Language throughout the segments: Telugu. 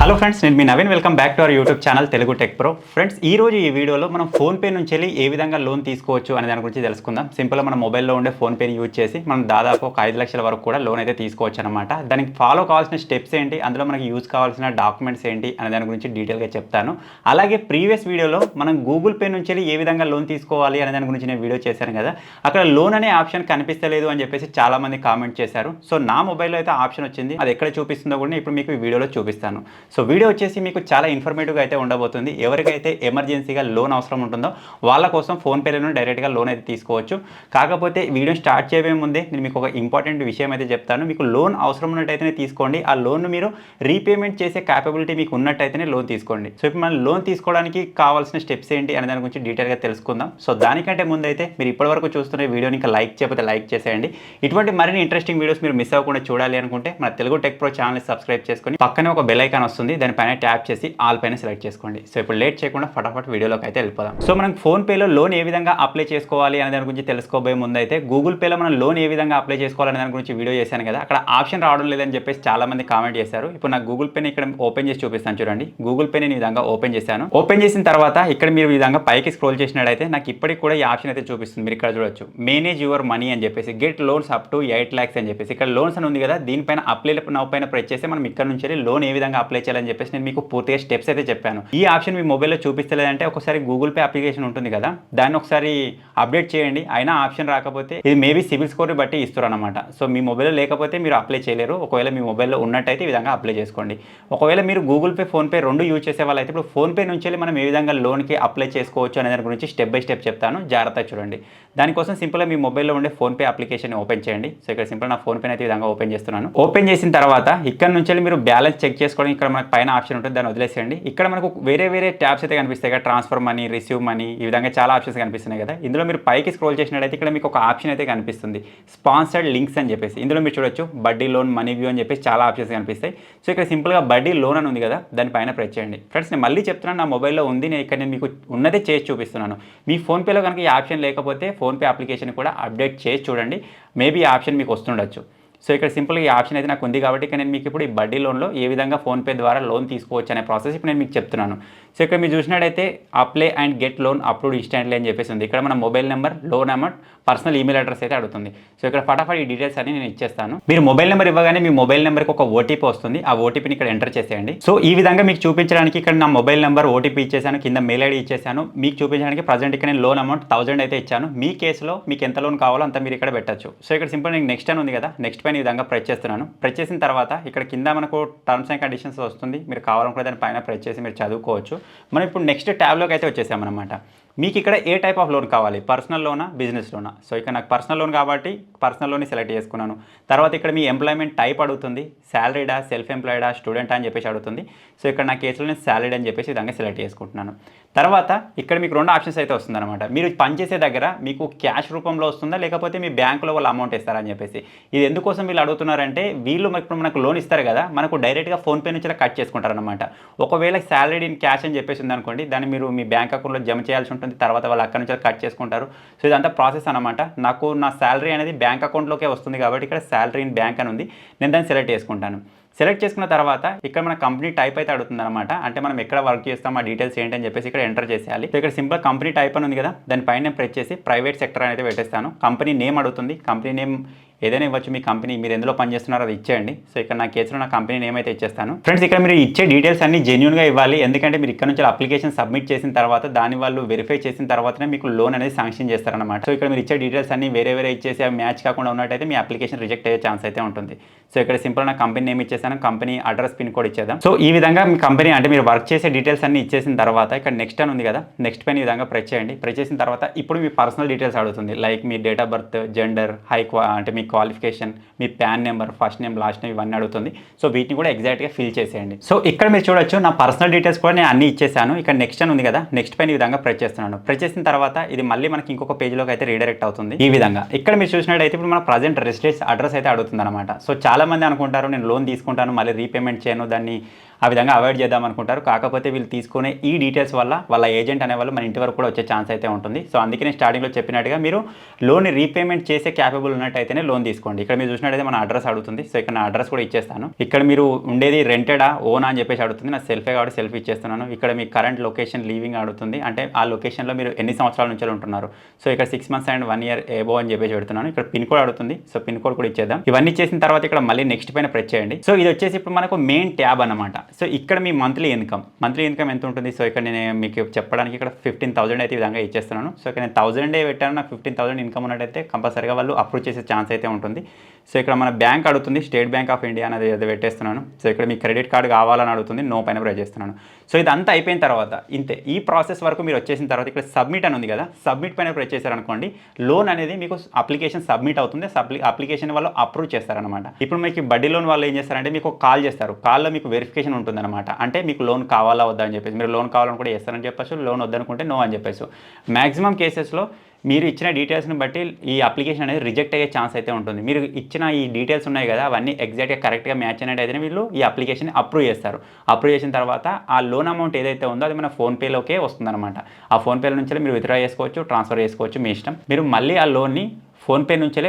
హలో ఫ్రెండ్స్, నేను మీ Naveen. Welcome back to our YouTube channel Telugu tech pro. Friends, ఈ రోజు ఈ వీడియోలో మనం ఫోన్పే నుంచి వెళ్ళి ఏ విధంగా లోన్ తీసుకోవచ్చు అనే దాని గురించి తెలుసుకుందాం. సింపుల్గా మన మొబైల్లో ఉండే ఫోన్పేని యూజ్ చేసి మనం దాదాపు ఒక 5 లక్షల వరకు కూడా లోన్ అయితే తీసుకోవచ్చు అనమాట. దానికి ఫాలో కావాల్సిన స్టెప్స్ ఏంటి, అందులో మనకి యూజ్ కావాల్సిన డాక్యుమెంట్స్ ఏంటి అనే దాని గురించి డీటెయిల్గా చెప్తాను. అలాగే ప్రీవియస్ వీడియోలో మనం గూగుల్ పే నుంచి వెళ్ళి ఏ విధంగా లోన్ తీసుకోవాలి అనే దాని గురించి నేను వీడియో చేశాను కదా. అక్కడ లోన్ అనే ఆప్షన్ కనిపిస్తలేదు అని చెప్పేసి చాలామంది కామెంట్ చేశారు. సో నా మొబైల్లో అయితే ఆప్షన్ వచ్చింది. అది ఎక్కడ చూపిస్తుందో కూడా ఇప్పుడు మీకు ఈ వీడియోలో చూపిస్తాను. సో వీడియో వచ్చేసి మీకు చాలా ఇన్ఫర్మేటివ్గా అయితే ఉండబోతుంది. ఎవరికైతే ఎమర్జెన్సీగా లోన్ అవసరం ఉంటుందో వాళ్ళ కోసం ఫోన్పేలో డైరెక్ట్గా లోన్ అయితే తీసుకోవచ్చు. కాకపోతే వీడియో స్టార్ట్ చేయబోయే ముందే నేను మీకు ఒక ఇంపార్టెంట్ విషయం అయితే చెప్తాను. మీకు లోన్ అవసరం ఉన్నట్టయితేనే తీసుకోండి. ఆ లోన్ మీరు రీపేమెంట్ చేసే క్యాపబిలిటీ మీకు ఉన్నట్టయితేనే లోన్ తీసుకోండి. సో ఇప్పుడు మనం లోన్ తీసుకోవడానికి కావాల్సిన స్టెప్స్ ఏంటి అనే దాని గురించి డీటెయిల్గా తెలుసుకుందాం. సో దానికంటే ముందు అయితే మీరు ఇప్పటివరకు చూస్తున్న వీడియోని ఇంకా లైక్ చేయకపోతే లైక్ చేసేయండి. ఇటువంటి మరిన్ని ఇంట్రెస్టింగ్ వీడియోస్ మీరు మిస్ అవ్వకుండా చూడాలి అనుకుంటే మన తెలుగు టెక్ ప్రో ఛానల్ని సబ్స్క్రైబ్ చేసుకొని పక్కనే ఒక బెల్ ఐకాన్ వస్తుంది, దానిపైన ట్యాప్ చేసి ఆల్ పైన సెలెక్ట్ చేసుకోండి. సో ఇప్పుడు లేట్ చేయకుండా ఫటాఫట్ వీడియోలోకి అయితే వెళ్ళిపోదాం. సో మనం ఫోన్పేలో లోన్ ఏ విధంగా అప్లై చేసుకోవాలి అనే దాని గురించి తెలుసుకోబోయే ముందు అయితే గూగుల్ పేలో మనం లోన్ ఏ విధంగా అప్లై చేసుకోవాలనే దాని గురించి వీడియో చేశాను కదా. అక్కడ ఆప్షన్ రావడం లేదని చెప్పేసి చాలా మంది కామెంట్ చేశారు. ఇప్పుడు నాకు గూగుల్ పేని ఇక్కడ ఓపెన్ చేసి చూపిస్తాను చూడండి. గూగుల్ పేని ఈ విధంగా ఓపెన్ చేశాను. ఓపెన్ చేసిన తర్వాత ఇక్కడ మీరు ఈ విధంగా పైకి స్క్రోల్ చేసినట్టయితే నాకు ఇప్పటికి కూడా ఈ ఆప్షన్ అయితే చూపిస్తుంది. మీరు ఇక్కడ చూడొచ్చు, మేనేజ్ యువర్ మనీ అని చెప్పేసి, get loans up to 8 lakhs అని చెప్పేసి ఇక్కడ లోన్స్ అని ఉంది కదా. దీనిపైన అప్లై నౌ పైన ప్రెస్ చేస్తే మనం ఇక్కడ నుంచి లోన్ ఏ విధంగా అప్లై చేయాలని చెప్పేసి నేను మీకు పూర్తిగా స్టెప్స్ అయితే చెప్పాను. ఈ ఆప్షన్ మీ మొబైల్లో చూపిస్తలేదంటే ఒకసారి గూగుల్ పే అప్లికేషన్ ఉంటుంది కదా, దాన్ని ఒకసారి అప్డేట్ చేయండి. అయినా ఆప్షన్ రాకపోతే ఇది మేబీ సిబిల్ స్కోర్ బట్టి ఇస్తారు అనమాట. సో మీ మొబైల్లో లేకపోతే మీరు అప్లై చేయలేరు. ఒకవేళ మీ మొబైల్లో ఉన్నట్టయితే ఈ విధంగా అప్లై చేసుకోండి. ఒకవేళ మీరు గూగుల్ పే, ఫోన్పే రెండు యూజ్ చేసే వాళ్ళైతే ఇప్పుడు ఫోన్పే నుంచి మనం ఏ విధంగా లోన్కి అప్లై చేసుకోవచ్చు అనే దాని గురించి స్టెప్ బై స్టెప్ చెప్తాను, జాగ్రత్తగా చూడండి. దానికోసం సింపుల్గా మీ మొబైల్లో ఉండే ఫోన్పే అప్లికేషన్ ఓపెన్ చేయండి. సో ఇక్కడ సింపుల్ నా ఫోన్పే అయితే ఈ విధంగా ఓపెన్ చేస్తున్నాను. ఓపెన్ చేసిన తర్వాత ఇక్కడ నుంచి మీరు బ్యాలెన్స్ చెక్ చేసుకోవడం ఇక్కడ మనకు పైన ఆప్షన్ ఉంటుంది, దాన్ని వదిలేసేయండి. ఇక్కడ మనకు వేరే వేరే ట్యాబ్స్ అయితే కనిపిస్తాయి కదా, ట్రాన్స్ఫర్ మనీ, రిసీవ్ మనీ, ఈ విధంగా చాలా ఆప్షన్స్ కనిపిస్తున్నాయి కదా. ఇందులో మీరు పైకి స్క్రోల్ చేసినట్టయితే ఇక్కడ మీకు ఒక ఆప్షన్ అయితే కనిపిస్తుంది, స్పాన్సర్డ్ లింక్స్ అని చెప్పేసి. ఇందులో మీరు చూడొచ్చు బడ్డీ లోన్, మనీ వ్యూ అని చెప్పేసి చాలా ఆప్షన్స్ కనిపిస్తాయి. సో ఇక్కడ సింపుల్గా బడ్డీ లోన్ అని ఉంది కదా, దానిపైన ప్రెస్ చేయండి. ఫ్రెండ్స్, నేను మళ్ళీ చెప్తున్నాను, నా మొబైల్లో ఉంది, నేను ఇక్కడ నేను మీకు ఉన్నదే చేసి చూపిస్తున్నాను. మీ ఫోన్పేలో కనుక ఈ ఆప్షన్ లేకపోతే ఫోన్పే అప్లికేషన్ కూడా అప్డేట్ చేసి చూడండి, మేబీ ఈ ఆప్షన్ మీకు వస్తుండొచ్చు. సో ఇక్కడ సింపుల్గా ఈ ఆప్షన్ అయితే నాకు ఉంది కాబట్టి ఇక్కడ నేను మీకు ఇప్పుడు ఈ బడ్డీ లోన్లో ఏ విధంగా ఫోన్పే ద్వారా లోన్ తీసుకోవచ్చు అనే ప్రాసెస్ ఇప్పుడు నేను మీకు చెప్తున్నాను. సో ఇక్కడ మీరు చూసినట్టయితే apply and get loan approved instantly అని చెప్పేసి ఉంది. ఇక్కడ మన mobile number, loan amount, personal email address అయితే అడుగుతుంది. సో ఇక్కడ ఫటాఫట్ ఈ డీటెయిల్స్ అన్ని నేను ఇచ్చేస్తాను. మీరు మొబైల్ నెంబర్ ఇవ్వగానే మీ మొబైల్ నెంబర్కి ఒక ఓటీపీ వస్తుంది. ఆ ఓటీపీని ఇక్కడ ఎంటర్ చేసేయండి. సో ఈ విధంగా మీకు చూపించడానికి ఇక్కడ నా మొబైల్ నెంబర్, ఓటీపీ ఇచ్చేసాను, కింద మెయిల్ ఐడి ఇచ్చేసాను. మీకు చూపించడానికి ప్రజెంట్ ఇక్కడ నేను లోన్ అమౌంట్ 1000 అయితే ఇచ్చాను. మీ కేసులో మీకు ఎంత లోన్ కావాలో అంత మీరు ఇక్కడ పెట్టచ్చు. సో ఇక్కడ సింపుల్ నేను నెక్స్ట్ అని ఉంది కదా, నెక్స్ట్ పైన ఈ విధంగా ప్రెస్ చేస్తున్నాను. ప్రెస్ చేసిన తర్వాత ఇక్కడ కింద మనకు టర్మ్స్ అండ్ కండిషన్స్ వస్తుంది. మీరు కావాలనుకుంటే దాని పైన ప్రెస్ చేసి మీరు చదువుకోవచ్చు. మనం ఇప్పుడు నెక్స్ట్ ట్యాబ్లోకి అయితే వచ్చేసామన్నమాట. మీకు ఇక్కడ ఏ టైప్ ఆఫ్ లోన్ కావాలి, పర్సనల్ లోనా, బిజినెస్ లోనా? సో ఇక్కడ నాకు పర్సనల్ లోన్ కాబట్టి పర్సనల్ లోన్ సెలెక్ట్ చేసుకున్నాను. తర్వాత ఇక్కడ మీ ఎంప్లాయ్మెంట్ టైప్ అడుగుతుంది, శాలరీడా, సెల్ఫ్ ఎంప్లాయిడా, స్టూడెంటా అని చెప్పేసి అడుగుతుంది. సో ఇక్కడ నా కేసులో నేను శాలరీ అని చెప్పేసి విధంగా సెలెక్ట్ చేసుకుంటున్నాను. తర్వాత ఇక్కడ మీకు రెండు ఆప్షన్స్ అయితే వస్తుందన్నమాట. మీరు పనిచేసే దగ్గర మీకు క్యాష్ రూపంలో వస్తుందా, లేకపోతే మీ బ్యాంకులో వాళ్ళు అమౌంట్ ఇస్తారని చెప్పేసి. ఇది ఎందుకోసం వీళ్ళు అడుగుతున్నారంటే, వీళ్ళు ఇప్పుడు మనకు లోన్ ఇస్తారు కదా, మనకు డైరెక్ట్గా ఫోన్పే నుంచి కట్ చేసుకుంటారనమాట. ఒకవేళ శాలరీ ఇన్ క్యాష్ అని చెప్పేసి ఉందనుకోండి, దాన్ని మీరు మీ బ్యాంక్ అకౌంట్లో జమ చేయాల్సి ఉంటుంది. తర్వాత వాళ్ళు అక్కడ నుంచి కట్ చేసుకుంటారు. సో ఇదంతా ప్రాసెస్ అనమాట. నాకు నా శాలరీ అనేది బ్యాంక్ అకౌంట్లోకే వస్తుంది కాబట్టి ఇక్కడ శాలరీ ఇన్ బ్యాంక్ అని ఉంది, నేను దాన్ని సెలెక్ట్ చేసుకుంటాను. సెలెక్ట్ చేసుకున్న తర్వాత ఇక్కడ మన కంపెనీ టైప్ అయితే అడుగుతుంది అనమాట. అంటే మనం ఎక్కడ వర్క్ చేస్తాం, ఆ డీటెయిల్స్ ఏంటని చెప్పేసి ఇక్కడ ఎంటర్ చేసేయాలి. సో ఇక్కడ సింపుల్ కంపెనీ టైప్ అని ఉంది కదా, దానిపైన ప్రెస్ చేసి ప్రైవేట్ సెక్టర్ అనేది పెట్టేస్తాను. కంపెనీ నేమ్ అడుగుతుంది, కంపెనీ నేమ్ ఏదైనా ఇవ్వచ్చు. మీ కంపెనీ మీరు ఎందులో పనిచేస్తున్నారో అది ఇచ్చేయండి. సో ఇక్కడ నా కేసులో నా కంపెనీ నేమ్ అయితే ఇచ్చేస్తాను. ఫ్రెండ్స్, ఇక్కడ మీరు ఇచ్చే డీటెయిల్స్ అన్ని జెన్యూన్గా ఇవ్వాలి. ఎందుకంటే మీరు ఇక్కడ నుంచి అప్లికేషన్ సబ్మిట్ చేసిన తర్వాత దాని వాళ్ళు వెరిఫై చేసిన తర్వాతనే మీకు లోన్ అనేది శాంక్షన్ చేస్తారనమాట. సో ఇక్కడ మీరు ఇచ్చే డీటెయిల్స్ అన్ని వేరే ఇచ్చేసి అవి మ్యాచ్ కాకుండా ఉన్నట్టయితే మీ అప్లికేషన్ రిజెక్ట్ అయ్యే ఛాన్స్ అయితే ఉంటుంది. సో ఇక్కడ సింపుల్ నా కంపెనీ నేమ్ ఇచ్చేసాను, కంపెనీ అడ్రస్, పిన్ కోడ్ ఇచ్చేద్దాం. సో ఈ విధంగా మీ కంపెనీ అంటే మీరు వర్క్ చేసే డీటెయిల్స్ అన్ని ఇచ్చేసిన తర్వాత ఇక్కడ నెక్స్ట్ అని ఉంది కదా, నెక్స్ట్ పైన ఈ విధంగా ప్రెస్ చేయండి. ప్రెస్ చేసిన తర్వాత ఇప్పుడు మీ పర్సనల్ డీటెయిల్స్ అడుగుతుంది, లైక్ మీ డేట్ ఆఫ్ బర్త్, జెండర్, అంటే మీ క్వాలిఫికేషన్, మీ PAN number, first name, last name, ఇవన్నీ అడుగుతుంది. సో వీటిని కూడా ఎగ్జాక్ట్గా ఫిల్ చేసేయండి. సో ఇక్కడ మీరు చూడొచ్చు నా పర్సనల్ డీటెయిల్స్ కూడా నేను అన్ని ఇచ్చేసాను. ఇక్కడ నెక్స్ట్ అని ఉంది కదా, నెక్స్ట్ పైన ఈ విధంగా ప్రెస్ చేస్తున్నాను. ప్రెస్ చేసిన తర్వాత ఇది మళ్ళీ మనకి ఇంకొక పేజ్లోకి అయితే రీడైరెక్ట్ అవుతుంది. ఈ విధంగా ఇక్కడ మీరు చూసినట్టయితే ఇప్పుడు మన ప్రజెంట్ రెసిడెన్స్ అడ్రస్ అయితే అడుగుతుంది అనమాట. సో చాలా మంది అనుకుంటారు, నేను లోన్ తీసుకుంటాను మళ్ళీ రీపేమెంట్ చేయను, దాన్ని ఆ విధంగా అవాయిడ్ చేద్దాం అనుకుంటారు. కాకపోతే వీళ్ళు తీసుకునే ఈ డీటెయిల్స్ వల్ల వాళ్ళ ఏజెంట్ అనేవాళ్ళు మన ఇంటి వరకు కూడా వచ్చే ఛాన్స్ అయితే ఉంటుంది. సో అందుకే నేను స్టార్టింగ్లో చెప్పినట్టుగా మీరు లోన్ రీపేమెంట్ చేసే క్యాపబుల్ ఉన్నట్టయితేనే లోన్ తీసుకోండి. ఇక్కడ మీరు చూసినట్టయితే మన అడ్రస్ అడుగుతుంది. సో ఇక్కడ నా అడ్రస్ కూడా ఇచ్చేస్తాను. ఇక్కడ మీరు ఉండేది రెంటెడా ఓనా అని చెప్పేసి అడుగుతుంది. నా సెల్ఫే కాబట్టి సెల్ఫ్ ఇచ్చేస్తున్నాను. ఇక్కడ మీ కరెంట్ లొకేషన్ లీవింగ్ అడుగుతుంది. అంటే ఆ లొకేషన్లో మీరు ఎన్ని సంవత్సరాల నుంచి ఉంటున్నారు. సో ఇక్కడ 6 months అండ్ 1 year ఏబో అని చెప్పేసి పెడుతున్నాను. ఇక్కడ పిన్ కోడ్ అడుగుతుంది. సో పిన్ కోడ్ కూడా ఇచ్చేద్దాం. ఇవన్నీ చేసిన తర్వాత ఇక్కడ మళ్ళీ నెక్స్ట్ పైన ప్రెస్ చేయండి. సో ఇది వచ్చేసి ఇప్పుడు మనకు మెయిన్ ట్యాబ్ అనమాట. సో ఇక్కడ మీ మంత్లీ ఇన్కమ్ ఎంత ఉంటుంది. సో ఇక్కడ నేను మీకు చెప్పడానికి ఇక్కడ 15,000 అయితే ఈ విధంగా ఇచ్చేస్తున్నాను. సో ఇక్కడ నేను 1,000 పెట్టాను. నాకు 15,000 ఇన్కమ్ ఉన్నట్టయితే కంపల్సరీగా వాళ్ళు అప్రూవ్ చేసే ఛాన్స్ అయితే ఉంటుంది. సో ఇక్కడ మన బ్యాంక్ అడుగుతుంది. స్టేట్ బ్యాంక్ ఆఫ్ ఇండియా అనేది అయితే పెట్టేస్తున్నాను. సో ఇక్కడ మీ క్రెడిట్ కార్డు కావాలని అడుగుతుంది. నో పైన ప్రెస్ చేస్తున్నాను. సో ఇదంతా అయిపోయిన తర్వాత ఇంతే. ఈ ప్రాసెస్ వరకు మీరు వచ్చేసిన తర్వాత ఇక్కడ సబ్మిట్ అని ఉంది కదా, సబ్మిట్ పైన ప్రెస్ చేశారనుకోండి, లోన్ అనేది మీకు అప్లికేషన్ సబ్మిట్ అవుతుంది. అప్లికేషన్ వాళ్ళు అప్రూవ్ చేస్తారనమాట. ఇప్పుడు మీకు బడ్డీ లోన్ వాళ్ళు ఏం చేస్తారంటే మీకు కాల్ చేస్తారు. కాల్లో మీకు వెరిఫికేషన్ ఉంటుందన్నమాట. అంటే మీకు లోన్ కావాలా వద్దా అని చెప్పేసి, మీరు లోన్ కావాలని కూడా చేస్తారని చెప్పచ్చు, లోన్ వద్దనుకుంటే నో అని చెప్పేసి. మ్యాక్సిమం కేసెస్లో మీరు ఇచ్చిన డీటెయిల్స్ని బట్టి ఈ అప్లికేషన్ అనేది రిజెక్ట్ అయ్యే ఛాన్స్ అయితే ఉంటుంది. మీరు ఇచ్చిన ఈ డీటెయిల్స్ ఉన్నాయి కదా, అవన్నీ ఎగ్జాక్ట్గా కరెక్ట్గా మ్యాచ్ అయినట్టయితే వీళ్ళు ఈ అప్లికేషన్ అప్రూవ్ చేస్తారు. అప్రూవ్ చేసిన తర్వాత ఆ లోన్ అమౌంట్ ఏదైతే ఉందో అది మన ఫోన్పేలోకే వస్తుందన్నమాట. ఆ ఫోన్పేలో నుంచి మీరు విత్డ్రా చేసుకోవచ్చు, ట్రాన్స్ఫర్ చేసుకోవచ్చు, మీ ఇష్టం. మీరు మళ్ళీ ఆ లోన్ని ఫోన్పే నుంచే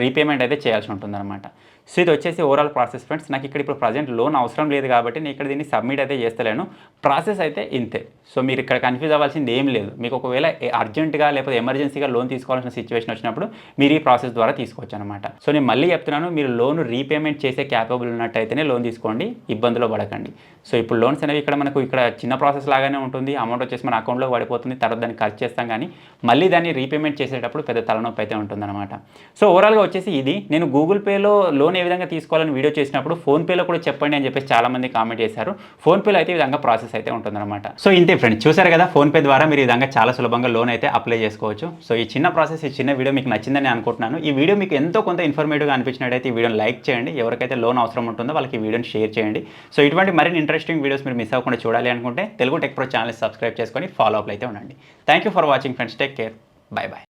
రీపేమెంట్ అయితే చేయాల్సి ఉంటుందన్నమాట. సో ఇది వచ్చేసి ఓవరాల్ ప్రాసెస్ ఫ్రెండ్స్. నాకు ఇక్కడ ఇప్పుడు ప్రజెంట్ లోన్ అవసరం లేదు కాబట్టి నేను ఇక్కడ దీన్ని సబ్మిట్ అయితే చేస్తలేను. ప్రాసెస్ అయితే ఇంతే. సో మీరు ఇక్కడ కన్ఫ్యూజ్ అవ్వాల్సింది ఏం లేదు. మీకు ఒకవేళ అర్జెంట్గా లేకపోతే ఎమర్జెన్సీగా లోన్ తీసుకోవాల్సిన సిచ్యువేషన్ వచ్చినప్పుడు మీరు ఈ ప్రాసెస్ ద్వారా తీసుకోవచ్చు అనమాట. సో నేను మళ్ళీ చెప్తున్నాను, మీరు లోన్ రీపేమెంట్ చేసే క్యాపబుల్ ఉన్నట్టయితేనే లోన్ తీసుకోండి, ఇబ్బందులో పడకండి. సో ఇప్పుడు లోన్స్ అనేవి ఇక్కడ మనకు ఇక్కడ చిన్న ప్రాసెస్ లాగానే ఉంటుంది. అమౌంట్ వచ్చేసి మన అకౌంట్లో పడిపోతుంది, తర్వాత దాన్ని ఖర్చు చేస్తాం. కానీ మళ్ళీ దాన్ని రీపేమెంట్ చేసేటప్పుడు పెద్ద తలనొప్పి అయితే ఉంటుందన్నమాట. సో ఓవరాల్గా వచ్చేసి ఇది. నేను గూగుల్ పేలో లోన్ ఏ విధంగా తీసుకోవాలని వీడియో చేసినప్పుడు ఫోన్పేలో కూడా చెప్పండి అని చెప్పేసి చాలామంది కామెంట్ చేశారు. ఫోన్పేలో అయితే ఈ విధంగా ప్రాసెస్ అయితే ఉంటుందన్నమాట. సో ఇంతే ఫ్రెండ్స్, చూసారు కదా, ఫోన్పే ద్వారా మీరు ఈ విధంగా చాలా సులభంగా లోన్ అయితే అప్లై చేసుకోవచ్చు. సో ఈ చిన్న ప్రాసెస్, ఈ చిన్న వీడియో మీకు నచ్చిందని అనుకుంటున్నాను. ఈ వీడియో మీకు ఎంతో కొంత ఇన్ఫర్మేటివ్గా అనిపించినట్టయితే ఈ వీడియోని లైక్ చేయండి. ఎవరికైతే లోన్ అవసరం ఉంటుందో వాళ్ళకి ఈ వీడియోని షేర్ చేయండి. సో ఇటువంటి మరిన్ని ఇంట్రెస్టింగ్ వీడియోస్ మీరు మిస్ అవ్వకుండా చూడాలి అనుకుంటే Telugu tech pro channel subscribe చేసుకొని ఫాలో అప్ అయితే ఉండండి. Thank you for watching friends. Take care. By by.